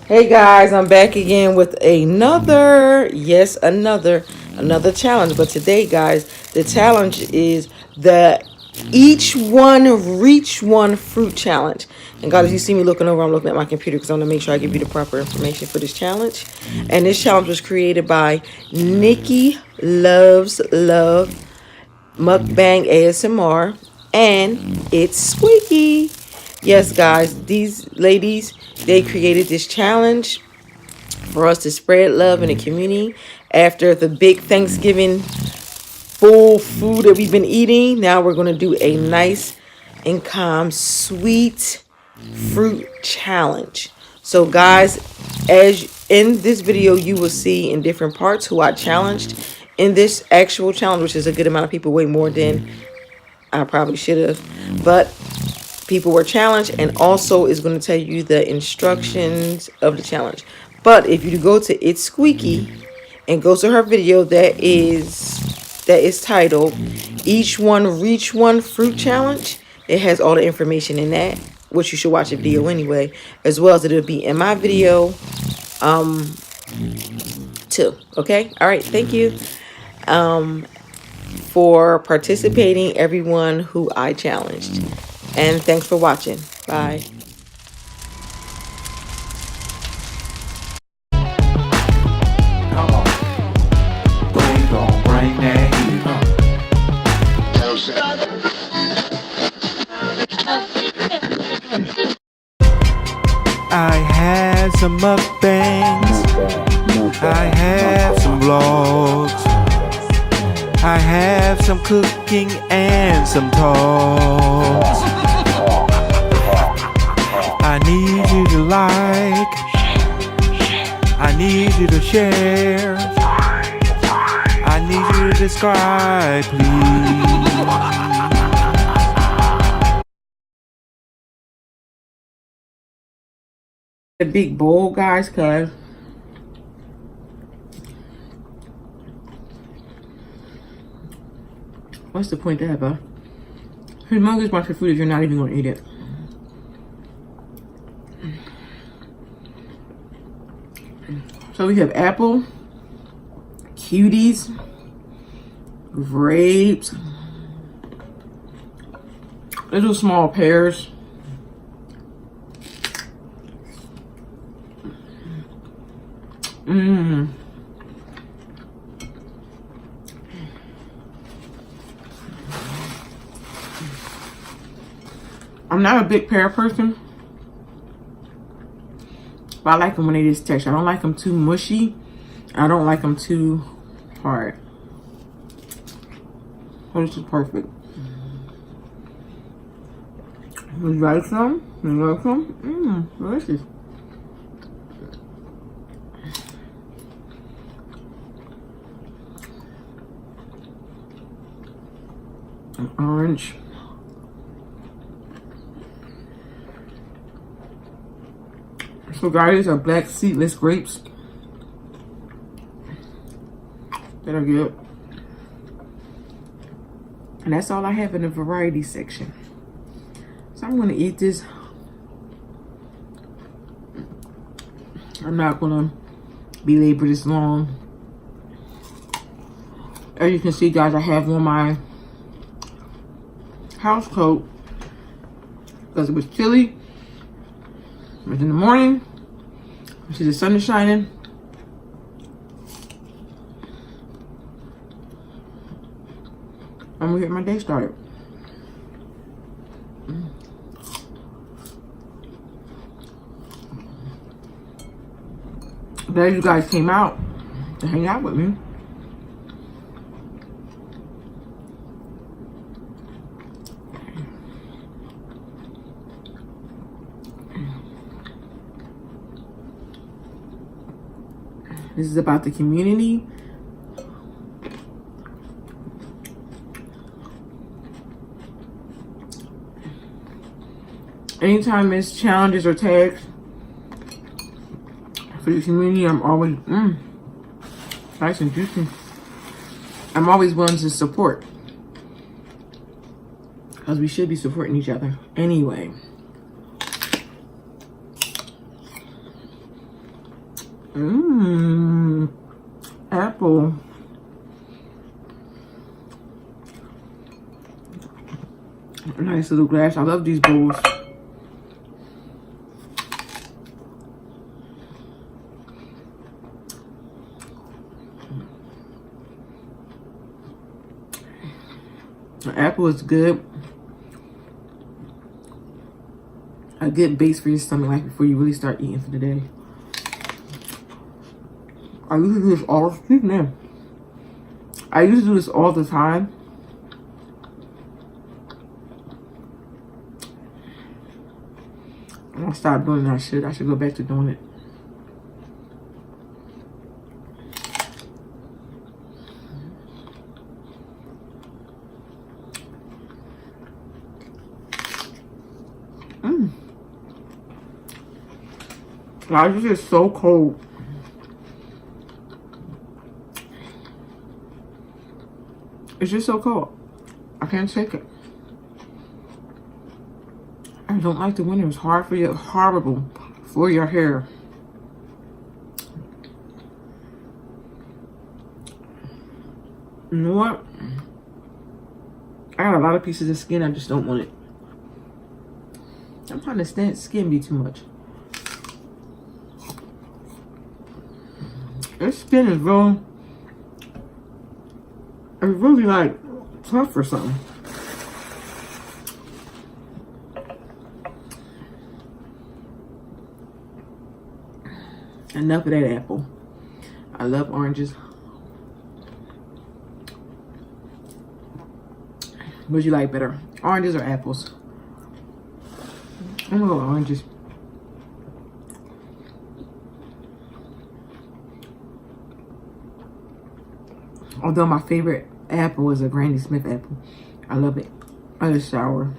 Hey guys, I'm back again with another, yes, another challenge. But today, guys, the challenge is the each one reach one fruit challenge. And guys, if you see me looking over, I'm looking at my computer because I want to make sure I give you the proper information for this challenge. And this challenge was created by Nikki Loves Love Mukbang ASMR and Itz Squeeky. Yes, guys, these ladies, they created this challenge for us to spread love in the community after the big Thanksgiving full food that we've been eating. Now we're going to do a nice and calm sweet fruit challenge. So guys, as in this video, you will see in different parts who I challenged in this actual challenge, which is a good amount of people, way more than I probably should have. But people were challenged, and also is going to tell you the instructions of the challenge. But if you go to Itz Squeeky and go to her video that is titled Each One Reach One Fruit Challenge, it has all the information in that, which you should watch the video anyway, as well as it'll be in my video too. Okay, all right, thank you for participating, everyone who I challenged. And thanks for watching. Bye. Come on. We gon' bring that heat. I had some mukbangs. I have some vlogs. I have some cooking and some talks. I need you to like. I need you to share. I need you to subscribe, please. The big bowl, guys, cause what's the point of that, humongous bunch of food if you're not even gonna eat it? So we have apple, cuties, grapes, little small pears, I'm not a big pear person, but I like them when they this texture. I don't like them too mushy. I don't like them too hard. So this is perfect. You like some? You like some? Delicious. An orange. So guys, these are black seedless grapes that are good. And that's all I have in the variety section. So I'm gonna eat this. I'm not gonna belabor this long. As you can see, guys, I have on my house coat because it was chilly. It was in the morning. You see the sun is shining. I'm gonna get my day started. Glad you guys came out to hang out with me. This is about the community. Anytime there's challenges or tags for the community, I'm always nice and juicy. I'm always willing to support, because we should be supporting each other anyway. Apple. Nice little glass. I love these bowls. The apple is good. A good base for your stomach, like before you really start eating for the day. I usually do this all. Excuse me. I used to do this all the time. I stopped doing that shit. I should go back to doing it. Guys, this is so cold. It's just so cold. I can't take it. I don't like the winter. It's hard for you, horrible for your hair. You know what? I got a lot of pieces of skin. I just don't want it. I'm trying to stand skin be too much. This skin is real. It's really like tough or something. Enough of that apple. I love oranges. What do you like better? Oranges or apples? I'm gonna go with oranges. Although my favorite apple is a Granny Smith apple. I love it. It's sour.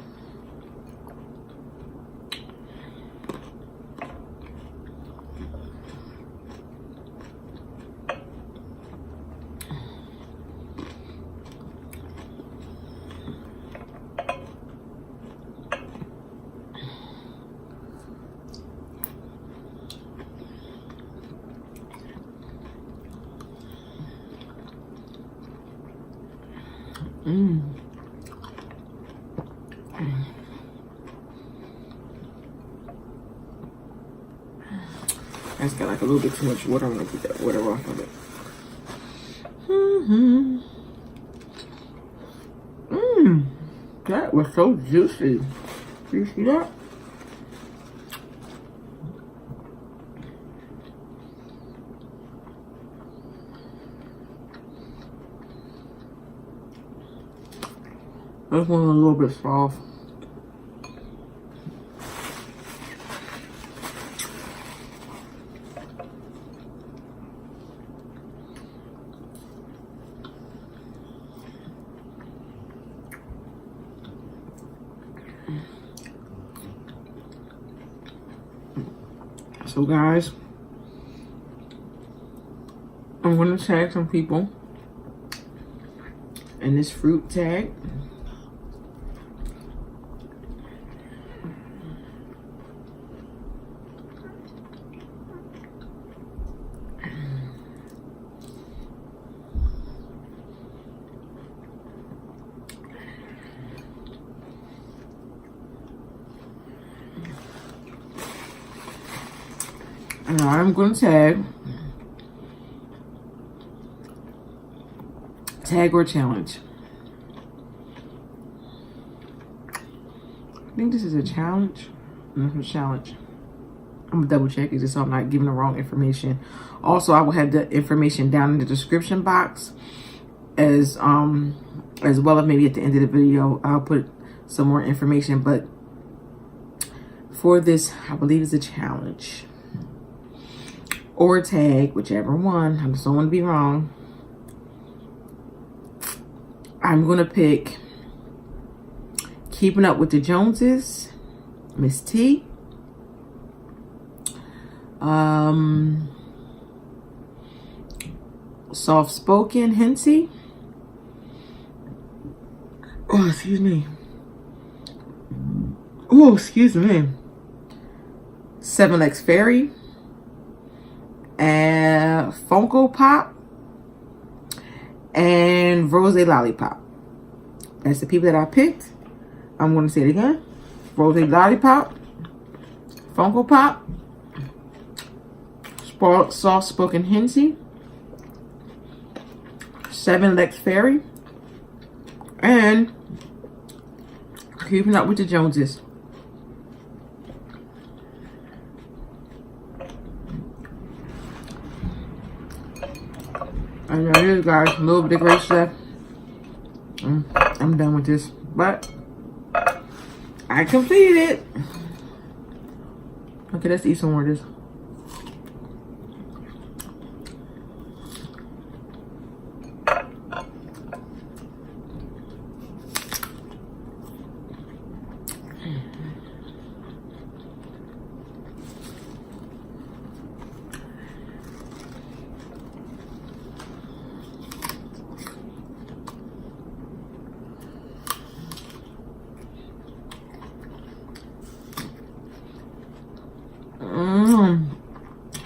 That's got like a little bit too much water. I'm gonna put that water off of it. That was so juicy. You see that? This one's a little bit soft. So guys, I'm going to tag some people in this fruit tag. And I'm going to tag or challenge. I think this is a challenge. This is a challenge. I'm gonna double check it just so I'm not giving the wrong information. Also, I will have the information down in the description box as well as maybe at the end of the video I'll put some more information. But for this, I believe it's a challenge or tag, whichever one. I just don't want to be wrong. I'm gonna pick Keeping Up with the Joneses, Miss T. Soft Spoken, Hinty. Oh, excuse me. Oh, excuse me. 7 Legs Fairy. and Funko Pop, and Rose Lollipop. That's the people that I picked. I'm going to say it again. Rose Lollipop, Funko Pop, Soft Spoken Hensy, 7 Lex Fairy, and Keeping Up with the Joneses. And there it is, guys. A little bit of great stuff. I'm done with this, but I completed it. Okay, let's eat some more of this.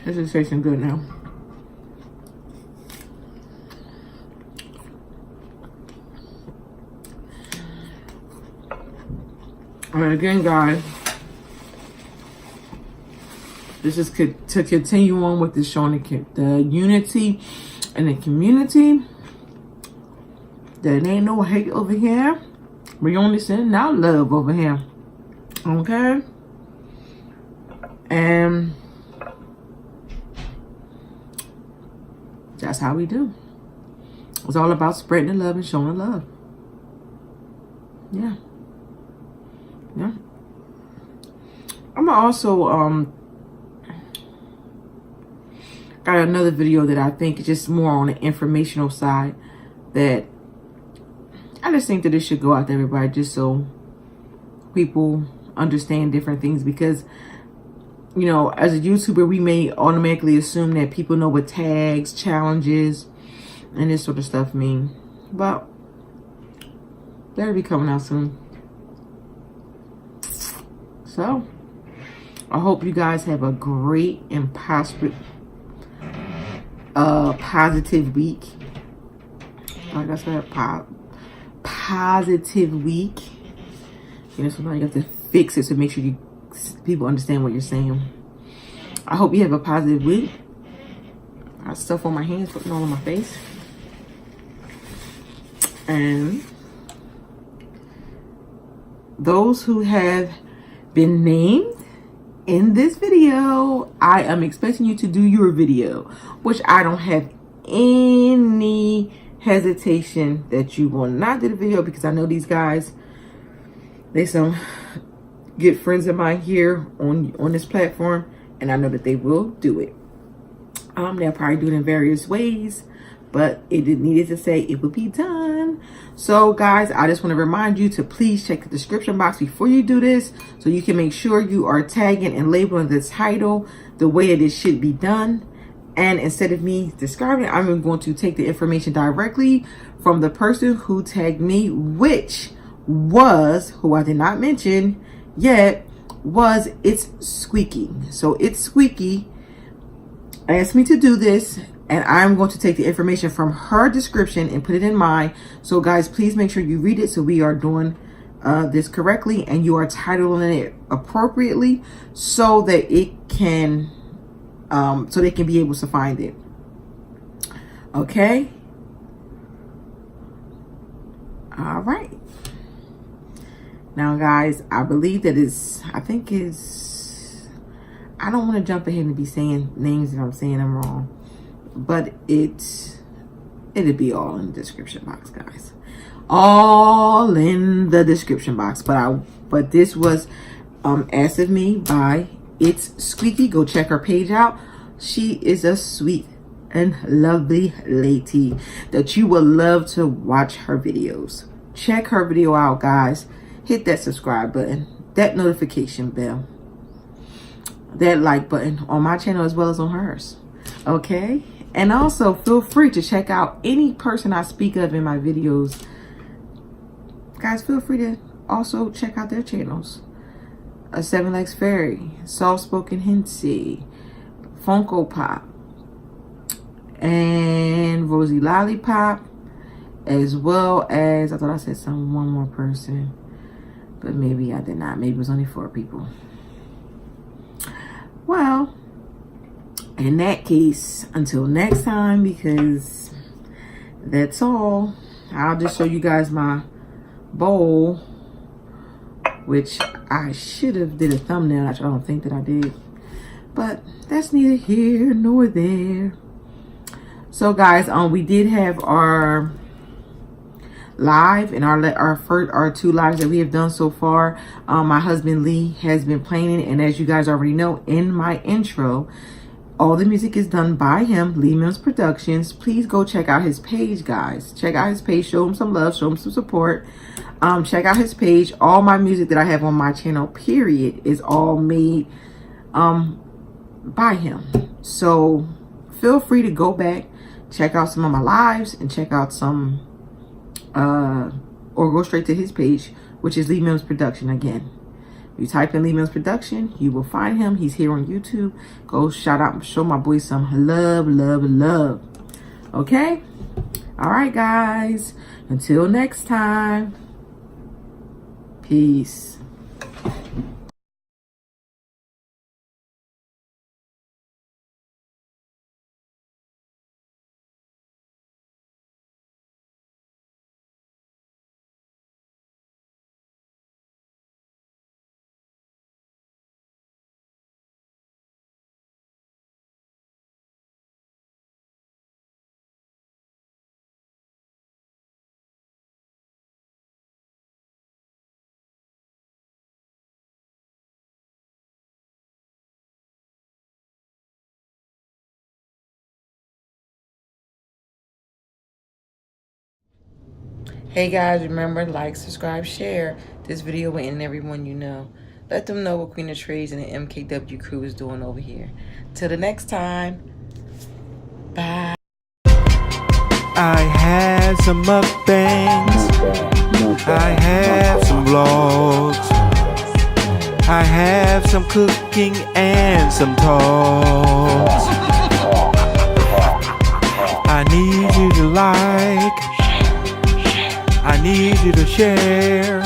This is tasting good now. And again, guys, this is to continue on with this, showing the unity in the community. There ain't no hate over here. We only send out love over here. Okay? And that's how we do. It's all about spreading the love and showing the love. Yeah. Yeah. I'm also got another video that I think is just more on the informational side, that I just think that it should go out to everybody, just so people understand different things. Because, you know, as a YouTuber, we may automatically assume that people know what tags, challenges, and this sort of stuff mean. But that'll be coming out soon. So, I hope you guys have a great and positive week. Like I said, positive week. You know, sometimes you have to fix it to make sure people understand what you're saying. I hope you have a positive week. I have stuff on my hands, putting all on my face. And those who have been named in this video, I am expecting you to do your video, which I don't have any hesitation that you will not do the video, because I know these guys, they some good friends of mine here on this platform, and I know that they will do it. They'll probably do it in various ways, but it needed to say it would be done. So guys, I just want to remind you to please check the description box before you do this, so you can make sure you are tagging and labeling the title the way that it should be done. And instead of me describing it, I'm going to take the information directly from the person who tagged me, which was, who I did not mention yet, was Itz Squeeky. So Itz Squeeky asked me to do this, and I'm going to take the information from her description and put it in mine. So guys, please make sure you read it, so we are doing this correctly and you are titling it appropriately, so that it can so they can be able to find it. Okay. All right. Now guys, I believe that I don't want to jump ahead and be saying names if I'm saying them wrong, but it'll be all in the description box, guys. All in the description box. But this was asked of me by Itz Squeeky. Go check her page out. She is a sweet and lovely lady that you will love to watch her videos. Check her video out, guys. Hit that subscribe button, that notification bell, that like button on my channel as well as on hers. Okay? And also feel free to check out any person I speak of in my videos. Guys, feel free to also check out their channels. A 7 Legs Fairy, Soft Spoken Hensy, Funko Pop, and Rosie Lollipop, as well as, I thought I said one more person, but maybe I did not. Maybe it was only 4 people. Well, in that case, until next time, because that's all. I'll just show you guys my bowl, which I should have did a thumbnail. I don't think that I did, but that's neither here nor there. So guys, we did have our live, and our 2 lives that we have done so far. My husband Lee has been playing it, and as you guys already know in my intro, all the music is done by him, Lee Mills Productions. Please go check out his page, guys. Check out his page. Show him some love. Show him some support. Check out his page. All my music that I have on my channel, period, is all made by him. So feel free to go back, check out some of my lives, and check out some, or go straight to his page, which is Lee Mills Production again. You type in Lee Mills Production, you will find him. He's here on YouTube. Go shout out, show my boy some love, love, love. Okay? All right, guys. Until next time. Peace. Hey guys, remember, like, subscribe, share. This video will end everyone you know. Let them know what Queen of Trades and the MKW crew is doing over here. Till the next time. Bye. I have some mukbangs. I have some vlogs. I have some cooking and some talks. I need you to like. I need you to share.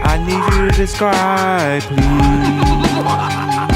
I need you to subscribe, please.